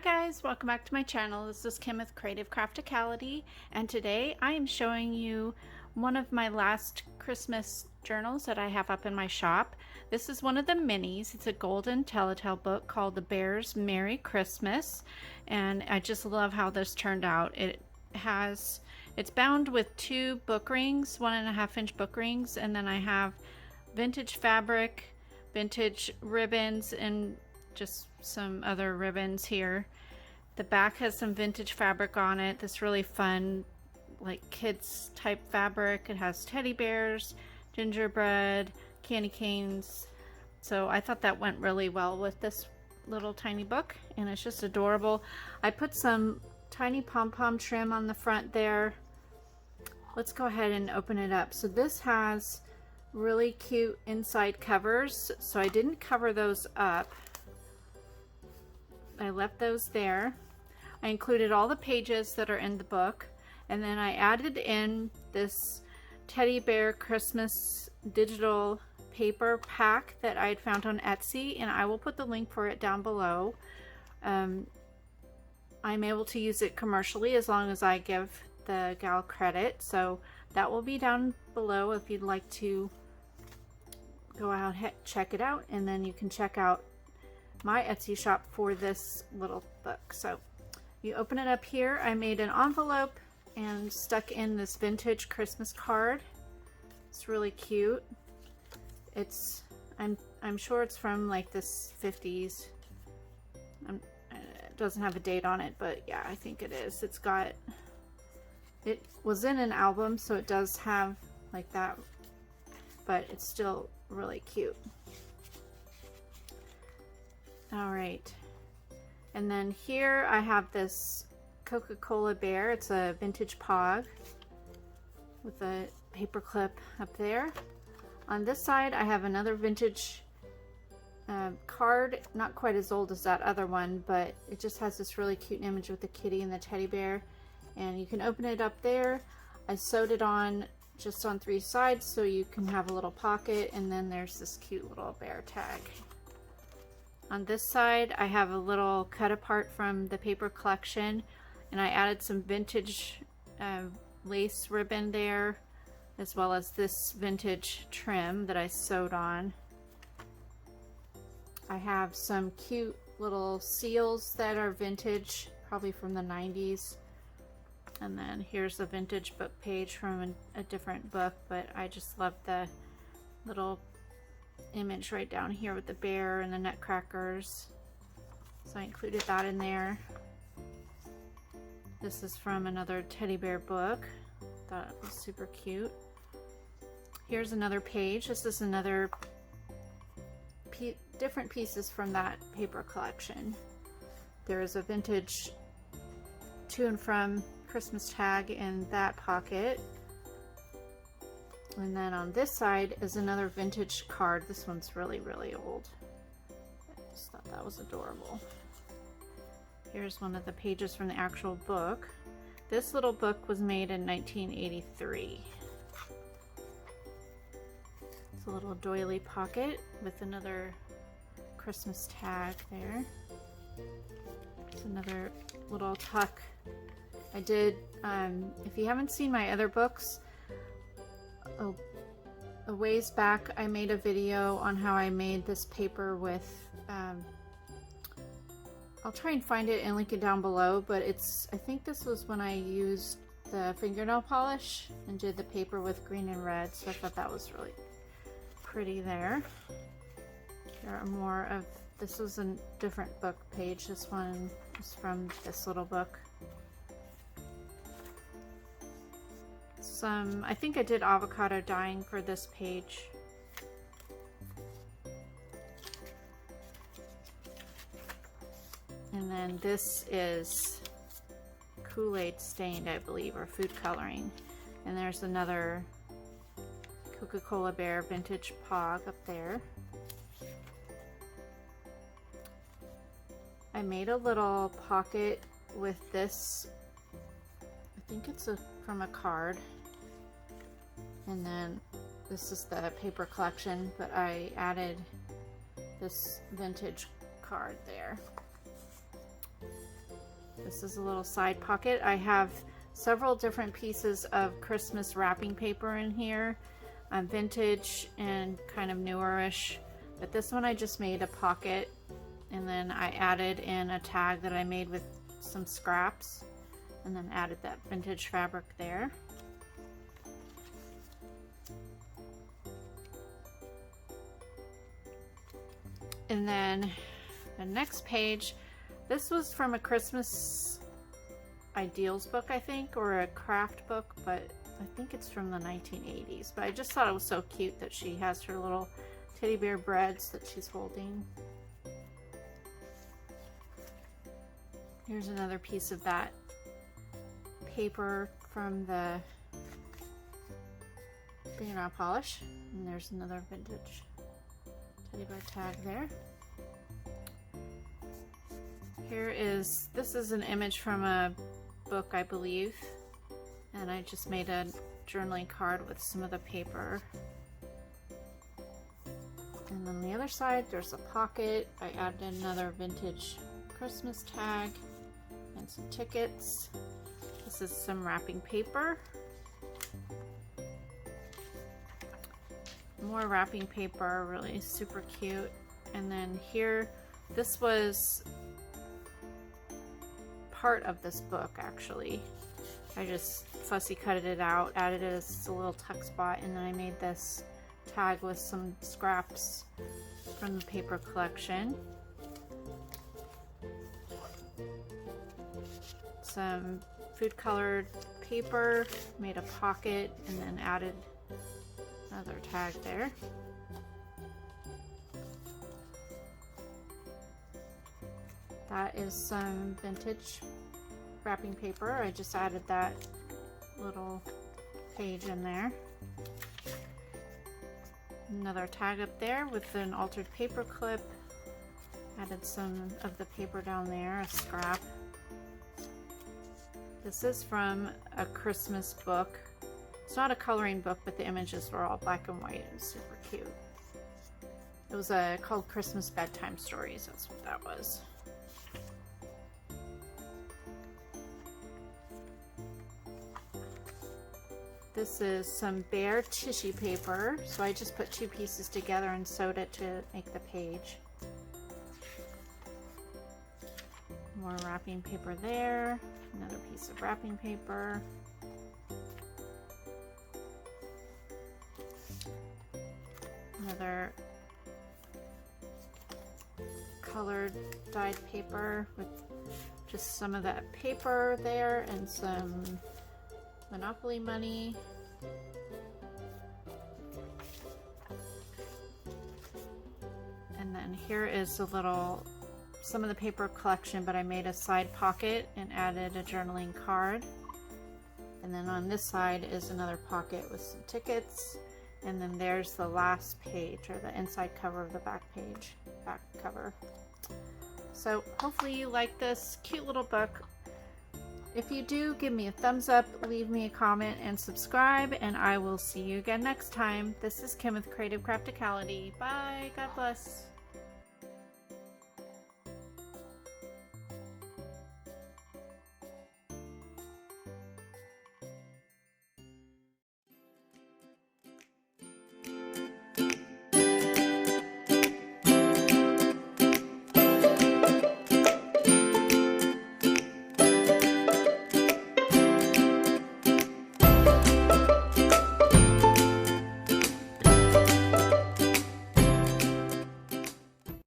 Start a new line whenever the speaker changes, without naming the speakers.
guys, welcome back to my channel. This is Kim with Creative Crafticality, and today I am showing you one of my last Christmas journals that I have up in my shop. This is one of the minis. It's a golden telltale book called The Bear's Merry Christmas, and I just love how this turned out. It's bound with 2 book rings, 1.5-inch book rings, and then I have vintage fabric, vintage ribbons, and just some other ribbons here. The back has some vintage fabric on it. This really fun, like kids type fabric. It has teddy bears, gingerbread, candy canes. So I thought that went really well with this little tiny book, and it's just adorable. I put some tiny pom-pom trim on the front there. Let's go ahead and open it up. So this has really cute inside covers. So I didn't cover those up. I left those there. I included all the pages that are in the book, and then I added in this teddy bear Christmas digital paper pack that I had found on Etsy, and I will put the link for it down below. I'm able to use it commercially as long as I give the gal credit, so that will be down below if you'd like to go out check it out, and then you can check out my Etsy shop for this little book. So you open it up here. I made an envelope and stuck in this vintage Christmas card. It's really cute. I'm sure it's from like this 50s. It doesn't have a date on it, but yeah, I think it is. It was in an album, so it does have like that, but it's still really cute. All right, and then here I have this Coca-Cola bear. It's a vintage pog with a paper clip up there. On this side I have another vintage card, not quite as old as that other one, but it just has this really cute image with the kitty and the teddy bear, and you can open it up there. I sewed it on just on 3 sides so you can have a little pocket, and then there's this cute little bear tag. On this side I have a little cut apart from the paper collection, and I added some vintage lace ribbon there, as well as this vintage trim that I sewed on. I have some cute little seals that are vintage, probably from the 90s. And then here's a vintage book page from a different book, but I just love the little image right down here with the bear and the nutcrackers, so I included that in there. This is from another teddy bear book. Thought it was super cute. Here's another page. This is another different pieces from that paper collection. There is a vintage to and from Christmas tag in that pocket. And then on this side is another vintage card. This one's really, really old. I just thought that was adorable. Here's one of the pages from the actual book. This little book was made in 1983. It's a little doily pocket with another Christmas tag there. It's another little tuck. I did, if you haven't seen my other books, a ways back I made a video on how I made this paper with, I'll try and find it and link it down below, but I think this was when I used the fingernail polish and did the paper with green and red, so I thought that was really pretty there. There are more of, this was a different book page. This one is from this little book. I think I did avocado dyeing for this page. And then this is Kool-Aid stained, I believe, or food coloring. And there's another Coca-Cola bear vintage pog up there. I made a little pocket with this, I think it's from a card. And then this is the paper collection, but I added this vintage card there. This is a little side pocket. I have several different pieces of Christmas wrapping paper in here, vintage and kind of newerish, but this one I just made a pocket, and then I added in a tag that I made with some scraps, and then added that vintage fabric there. And then the next page, this was from a Christmas ideals book, I think, or a craft book, but I think it's from the 1980s. But I just thought it was so cute that she has her little teddy bear breads that she's holding. Here's another piece of that paper from the fingernail polish, and there's another vintage teddy bear tag there. This is an image from a book, I believe, and I just made a journaling card with some of the paper. And then the other side, there's a pocket. I added another vintage Christmas tag and some tickets. This is some wrapping paper. More wrapping paper, really super cute. And then here, this was part of this book actually. I just fussy cutted it out, added it as a little tuck spot, and then I made this tag with some scraps from the paper collection. Some food colored paper, made a pocket, and then added another tag there. That is some vintage wrapping paper. I just added that little page in there. Another tag up there with an altered paper clip. Added some of the paper down there, a scrap. This is from a Christmas book. It's not a coloring book, but the images were all black and white and super cute. It was called Christmas Bedtime Stories. That's what that was. This is some bare tissue paper. So I just put two pieces together and sewed it to make the page. More wrapping paper there. Another piece of wrapping paper. Another colored dyed paper with just some of that paper there and some Monopoly money. And then here is some of the paper collection, but I made a side pocket and added a journaling card. And then on this side is another pocket with some tickets. And then there's the last page, or the inside cover of the back cover. So hopefully you like this cute little book. If you do, give me a thumbs up, leave me a comment, and subscribe, and I will see you again next time. This is Kim with Creative Crafticality. Bye. God bless.